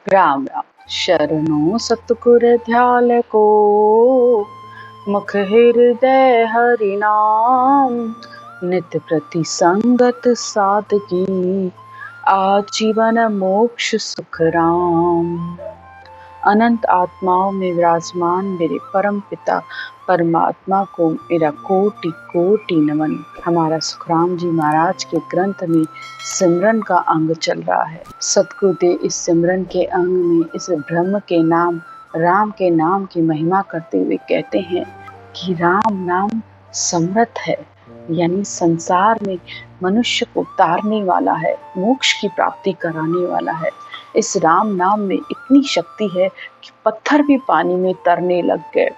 राम राम। शरणों सतगुर ध्याल को, मुख हृदय हरि नाम। नित्य प्रति संगत सादगी, आजीवन मोक्ष सुख राम। अनंत आत्माओं में विराजमान मेरे परम पिता परमात्मा को मेरा कोटि कोटि नमन। हमारा सुखराम जी महाराज के ग्रंथ में सिमरन का अंग चल रहा है। सतगुरुदेव इस सिमरन के अंग में इस ब्रह्म के नाम राम के नाम की महिमा करते हुए कहते हैं कि राम नाम समर्थ है, यानी संसार में मनुष्य को तारने वाला है, मोक्ष की प्राप्ति कराने वाला है। इस राम नाम में इतनी शक्ति है कि पत्थर भी पानी में तरने लग गए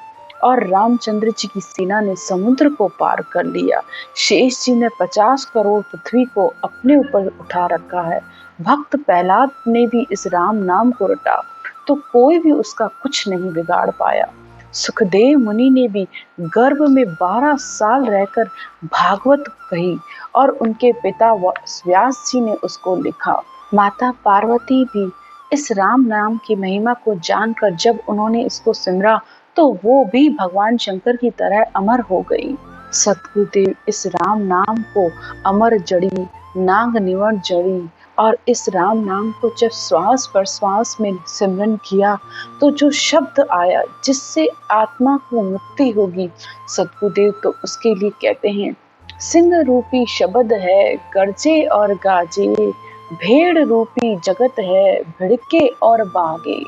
और रामचंद्र जी की सेना ने समुद्र को पार कर लिया। शेष जी ने 50 करोड़ पृथ्वी को अपने ऊपर उठा रखा है। भक्त प्रहलाद ने भी इस राम नाम को रटा तो कोई भी उसका कुछ नहीं बिगाड़ पाया। सुखदेव मुनि ने भी गर्भ में 12 साल रहकर भागवत कही और उनके पिता व्यास जी ने उसको लिखा। माता पार्वती भी इस राम नाम की महिमा को जानकर जब उन्होंने इसको सिमरा तो वो भी भगवान शंकर की तरह अमर हो गई। सतगुरुदेव इस राम नाम को अमर जड़ी, नाग निवण जड़ी और इस राम नाम को जब श्वास पर श्वास में सिमरन किया तो जो शब्द आया जिससे आत्मा को मुक्ति होगी, सतगुरुदेव तो उसके लिए कहते हैं सिंह रूपी शब्द है गर्जे और गाजे, भेड़ रूपी जगत है भिड़के और बागे।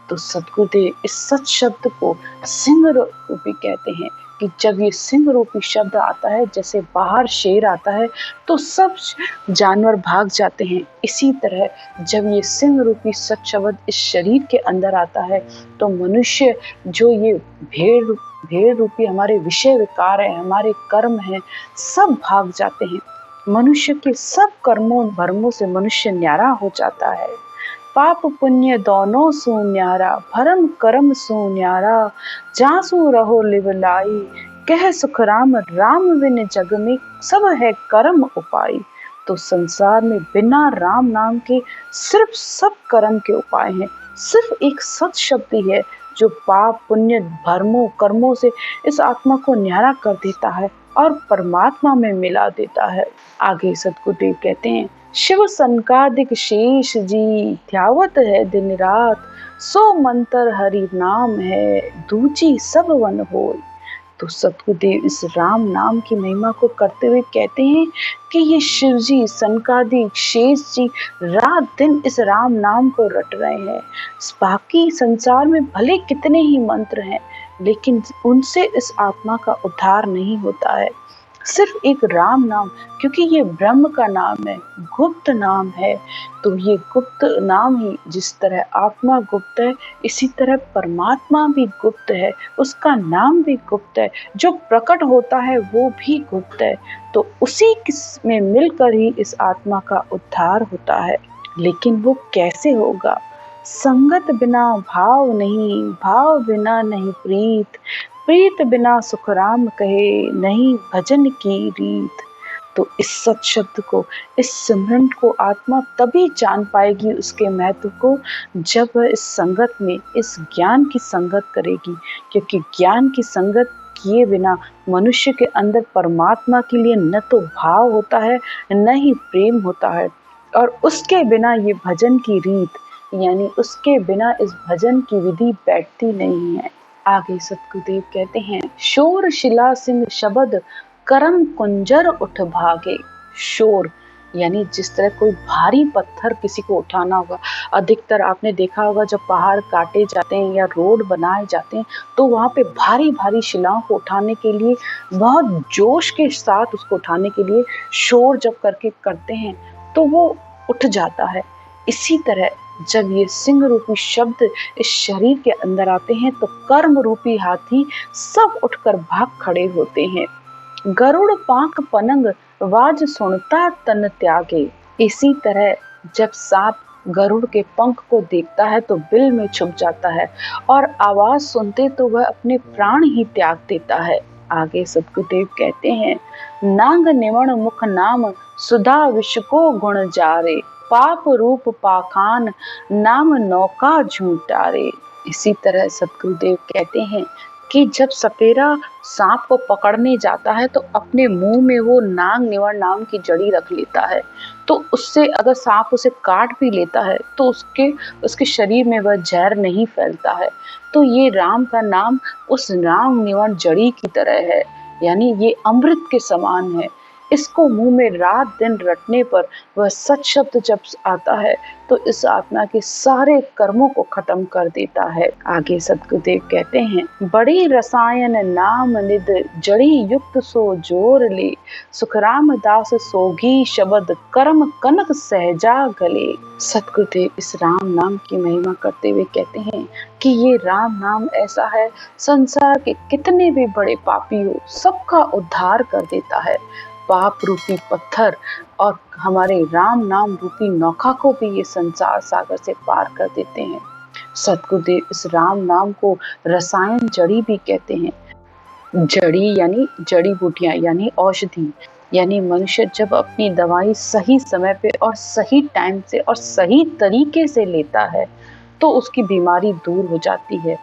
तो सतगुरुदेव इस सच शब्द को सिंह रूपी कहते हैं कि जब ये सिंह रूपी शब्द आता है, जैसे बाहर शेर आता है तो सब जानवर भाग जाते हैं, इसी तरह जब ये सिंह रूपी सच शब्द इस शरीर के अंदर आता है तो मनुष्य जो ये भेड़ रूपी हमारे विषय विकार है, हमारे कर्म है, सब भाग जाते हैं। मनुष्य के सब कर्मों भरमों से मनुष्य न्यारा हो जाता है। पाप पुण्य दोनों सु न्यारा, भरम कर्म सु न्यारा, जासु रहो लिवलाई, कह सुख राम राम बिन जग में सब है कर्म उपाय। तो संसार में बिना राम नाम के सिर्फ सब कर्म के उपाय हैं। सिर्फ एक सत शब्द ही है जो पाप पुण्य भरमों कर्मों से इस आत्मा को न्यारा कर देता है और परमात्मा में मिला देता है। आगे सतगुरुदेव कहते हैं शिव संकादिक शेष जी, ध्यावत है दिन रात, सो मंत्र हरि नाम है, दूजी सब वन होय। तो सतगुरुदेव इस राम नाम की महिमा को करते हुए कहते हैं कि ये शिव जी संकादिक शेष जी रात दिन इस राम नाम को रट रहे हैं। बाकी संसार में भले कितने ही मंत्र हैं लेकिन उनसे इस आत्मा का उद्धार नहीं होता है। सिर्फ एक राम नाम, क्योंकि ये ब्रह्म का नाम है, गुप्त नाम है, तो ये गुप्त नाम ही जिस तरह आत्मा गुप्त है इसी तरह परमात्मा भी गुप्त है, उसका नाम भी गुप्त है, जो प्रकट होता है वो भी गुप्त है। तो उसी में मिलकर ही इस आत्मा का उद्धार होता है। लेकिन वो कैसे होगा? संगत बिना भाव नहीं, भाव बिना नहीं प्रीत, प्रीत बिना सुख राम कहे, नहीं भजन की रीत। तो इस सत शब्द को, इस सिमरन को आत्मा तभी जान पाएगी उसके महत्व को जब वह इस संगत में, इस ज्ञान की संगत करेगी। क्योंकि ज्ञान की संगत किए बिना मनुष्य के अंदर परमात्मा के लिए न तो भाव होता है न ही प्रेम होता है, और उसके बिना ये भजन की रीत, यानी उसके बिना इस भजन की विधि बैठती नहीं है। आगे सतगुरुदेव कहते हैं शोर शिला सिंह शब्द, करम कुंजर उठ भागे। शोर यानी जिस तरह कोई भारी पत्थर किसी को उठाना होगा, अधिकतर आपने देखा होगा जब पहाड़ काटे जाते हैं या रोड बनाए जाते हैं तो वहाँ पे भारी भारी शिलाओं को उठाने के लिए, बहुत जोश के साथ उसको उठाने के लिए शोर जब करते हैं तो वो उठ जाता है। इसी तरह जब ये सिंह रूपी शब्द इस शरीर के अंदर आते हैं तो कर्म रूपी हाथी सब उठकर भाग खड़े होते हैं। गरुड़ पांख पनंग वाज सुनता तन त्यागे। इसी तरह जब सांप गरुड़ के पंख को देखता है तो बिल में छुप जाता है और आवाज सुनते तो वह अपने प्राण ही त्याग देता है। आगे सतगुरुदेव कहते हैं नांग निवण मुख नाम, सुधा विष को गुण जारे, पाप रूप पाखान नाम नौका झूठारे। इसी तरह सदगुरुदेव कहते हैं कि जब सपेरा सांप को पकड़ने जाता है तो अपने मुंह में वो नाग निवार नाम की जड़ी रख लेता है, तो उससे अगर सांप उसे काट भी लेता है तो उसके शरीर में वह जहर नहीं फैलता है। तो ये राम का नाम उस नाग निवार जड़ी की तरह है, यानी ये अमृत के समान है। इसको मुंह में रात दिन रटने पर वह सच शब्द जब आता है तो इस आत्मा के सारे कर्मों को खत्म कर देता है। आगे सदगुरुदेव कहते हैं, बड़ी रसायन नाम निद जड़ी युक्त सो जोर ले, सुखराम दास सोगी शब्द कर्म कनक सहजा गले। सदगुरुदेव इस राम नाम की महिमा करते हुए कहते हैं कि ये राम नाम ऐसा है, संसार के कितने भी बड़े पापी हो सबका उद्धार कर देता है। पाप रूपी पत्थर और हमारे राम नाम रूपी नौका को भी ये संसार सागर से पार कर देते हैं। सदगुरुदेव इस राम नाम को रसायन जड़ी भी कहते हैं। जड़ी यानी जड़ी बूटियां यानी औषधि, यानी मनुष्य जब अपनी दवाई सही समय पे और सही टाइम से और सही तरीके से लेता है तो उसकी बीमारी दूर हो जाती है।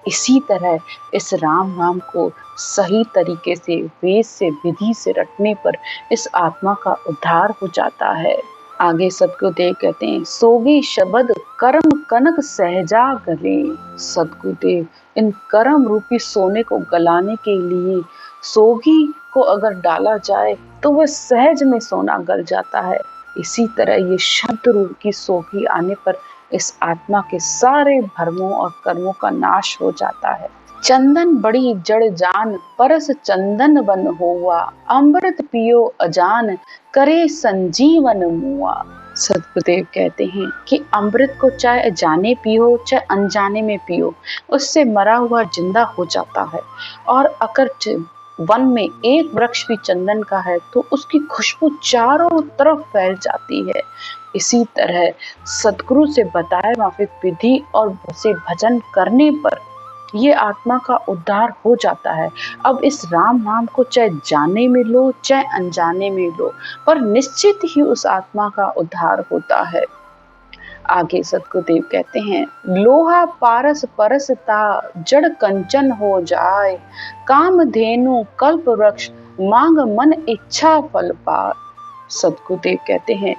इसी तरह इस राम नाम को सही तरीके से वेद से विधि से रटने पर इस आत्मा का उद्धार हो जाता है। आगे सदगुरुदेव कहते हैं, सोगी शब्द कर्म कनक सहजा गले। सदगुरुदेव इन कर्म रूपी सोने को गलाने के लिए सोगी को अगर डाला जाए तो वह सहज में सोना गल जाता है। इसी तरह ये शब्द रूप की सोगी आने पर इस आत्मा के सारे भरमों और कर्मों का नाश हो जाता है। चंदन बड़ी जड़ जान परस चंदन बन होवा, अमृत पियो अजान करे संजीवन मुआ। सदगुरुदेव कहते हैं कि अमृत को चाहे जाने पियो चाहे अनजाने में पियो, उससे मरा हुआ जिंदा हो जाता है। और अगर वन में एक वृक्ष भी चंदन का है तो उसकी खुशबू चारों तरफ फैल जाती है। इसी तरह सदगुरु से बताए माफिक विधि और से भजन करने पर ये आत्मा का उद्धार हो जाता है। अब इस राम नाम को चाहे जाने में लो चाहे अनजाने में लो, पर निश्चित ही उस आत्मा का उद्धार होता है। आगे सदगुरुदेव कहते हैं, लोहा पारस परसता जड़ कंचन हो जाए, काम धेनु कल्प वृक्ष मांग मन इच्छा फल पाए। सदगुरुदेव कहते हैं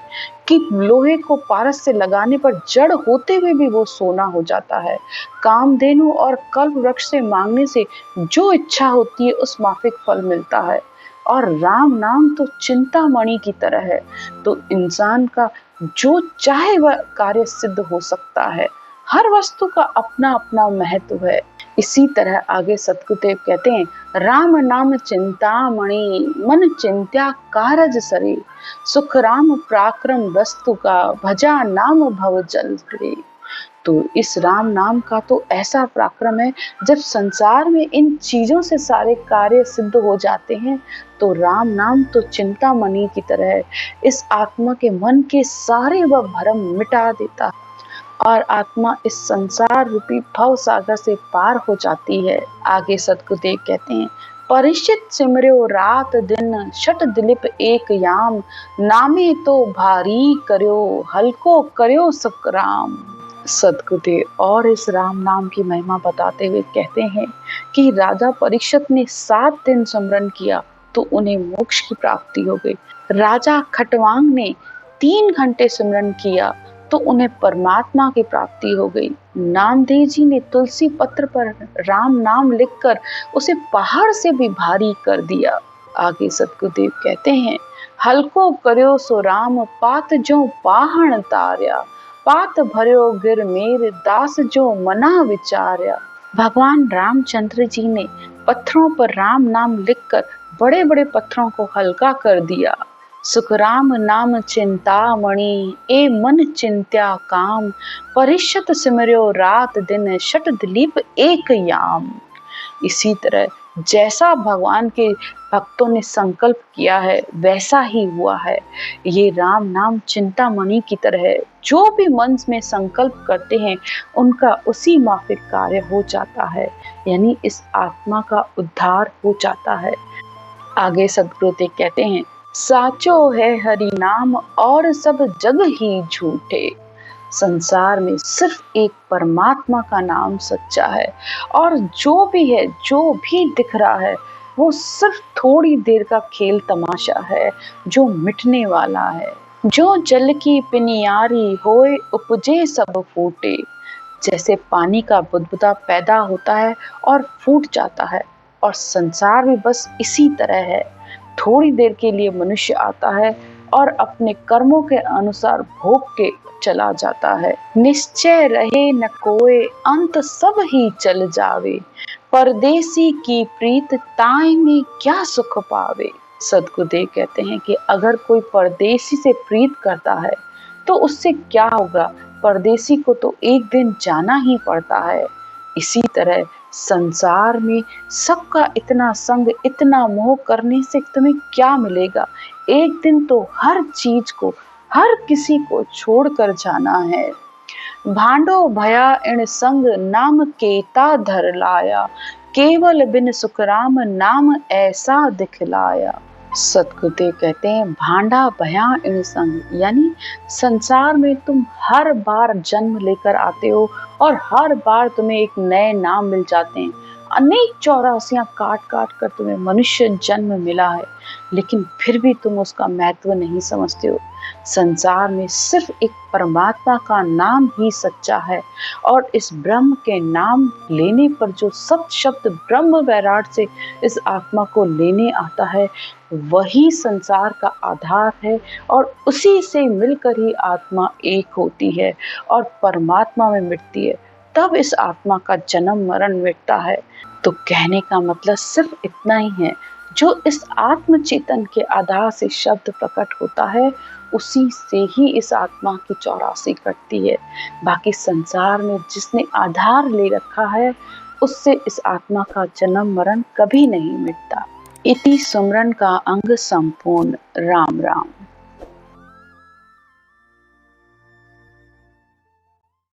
कि लोहे को पारस से लगाने पर जड़ होते हुए भी वो सोना हो जाता है। कामधेनु और कल्प वृक्ष से मांगने से जो इच्छा होती है उस माफिक फल मिलता है। और राम नाम तो चिंतामणि की तरह है, तो इंसान का जो चाहे वह कार्य सिद्ध हो सकता है। हर वस्तु का अपना अपना महत्व है। इसी तरह आगे सदगुरुदेव कहते हैं, राम नाम चिंतामणि मन चिंत्या कारज सरे, सुख राम पराक्रम वस्तु का भजा नाम भव जल करे। तो इस राम नाम का तो ऐसा पराक्रम है, जब संसार में इन चीजों से सारे कार्य सिद्ध हो जाते हैं तो राम नाम तो चिंतामणि की तरह है। इस आत्मा के मन के सारे वह भरम मिटा देता है और आत्मा इस संसार रूपी भव सागर से पार हो जाती है। आगे सदगुरुदेव कहते हैं, परिचित सिमर्यो रात दिन शट दिलीप एक याम, नामे तो भारी कर्यो हल्को कर्यो सुखराम। सदगुरुदेव और इस राम नाम की महिमा बताते हुए कहते हैं कि राजा परीक्षित ने 7 दिन सिमरन किया तो उन्हें मोक्ष की प्राप्ति हो गई। राजा खटवांग ने 3 घंटे सिमरन किया तो उन्हें परमात्मा की प्राप्ति हो गई। नामदेव जी ने तुलसी पत्र पर राम नाम लिखकर उसे पहाड़ से भी भारी कर दिया। आगे सदगुरुदेव कहते हैं, हल्को कर्यो सो राम पात जो पाहण तार्या, पात भर्यो गिर मेर दास जो मना विचार्या। भगवान रामचंद्र जी ने पत्थरों पर राम नाम लिखकर बड़े बड़े पत्थरों को हल्का कर दिया। सुखराम नाम चिंतामणि ए मन चिंत्या काम, परिषत सिमर्यो रात दिन शट दिलीप एक याम। इसी तरह जैसा भगवान के भक्तों ने संकल्प किया है वैसा ही हुआ है। ये राम नाम चिंतामणि की तरह है, जो भी मन में संकल्प करते हैं उनका उसी माफिक कार्य हो जाता है, यानी इस आत्मा का उद्धार हो जाता है। आगे सदगुरुदेव कहते हैं, साचो है हरि नाम और सब जग ही झूठे। संसार में सिर्फ एक परमात्मा का नाम सच्चा है, और जो भी है, जो भी दिख रहा है, वो सिर्फ थोड़ी देर का खेल तमाशा है जो मिटने वाला है। जो जल की पिनियारी होए उपजे सब फूटे। जैसे पानी का बुदबुदा पैदा होता है और फूट जाता है, और संसार भी बस इसी तरह है। थोड़ी देर के लिए मनुष्य आता है और अपने कर्मों के अनुसार भोग के चला जाता है। निश्चय रहे न कोई अंत सब ही चल जावे। परदेसी की प्रीत ताय में क्या सुख पावे। सदगुरुदेव कहते हैं कि अगर कोई परदेसी से प्रीत करता है तो उससे क्या होगा। परदेसी को तो एक दिन जाना ही पड़ता है। इसी तरह संसार में सबका इतना संग, इतना मोह करने से तुम्हें क्या मिलेगा। एक दिन तो हर चीज को, हर किसी को छोड़कर जाना है। भांडो भया इण संग नाम केता धर लाया। केवल बिन सुखराम नाम ऐसा दिखलाया। सतगुरुदेव कहते हैं भांडा भया इण संग, यानी संसार में तुम हर बार जन्म लेकर आते हो और हर बार तुम्हें एक नए नाम मिल जाते हैं। अनेक 84 काट काट कर तुम्हें मनुष्य जन्म मिला है, लेकिन फिर भी तुम उसका महत्व नहीं समझते हो। संसार में सिर्फ एक परमात्मा का नाम ही सच्चा है, और इस ब्रह्म के नाम लेने पर जो सत शब्द ब्रह्म वैराट से इस आत्मा को लेने आता है, वही संसार का आधार है, और उसी से मिलकर ही आत्मा एक होती है और परमात्मा में मिटती है। तब इस आत्मा का जन्म मरण मिटता है। तो कहने का मतलब सिर्फ इतना ही है, जो इस आत्म चेतन के आधार से शब्द प्रकट होता है, उसी से ही इस आत्मा की 84 कटती है। बाकी संसार में जिसने आधार ले रखा है, उससे इस आत्मा का जन्म मरण कभी नहीं मिटता। इति सुमरन का अंग संपूर्ण। राम राम।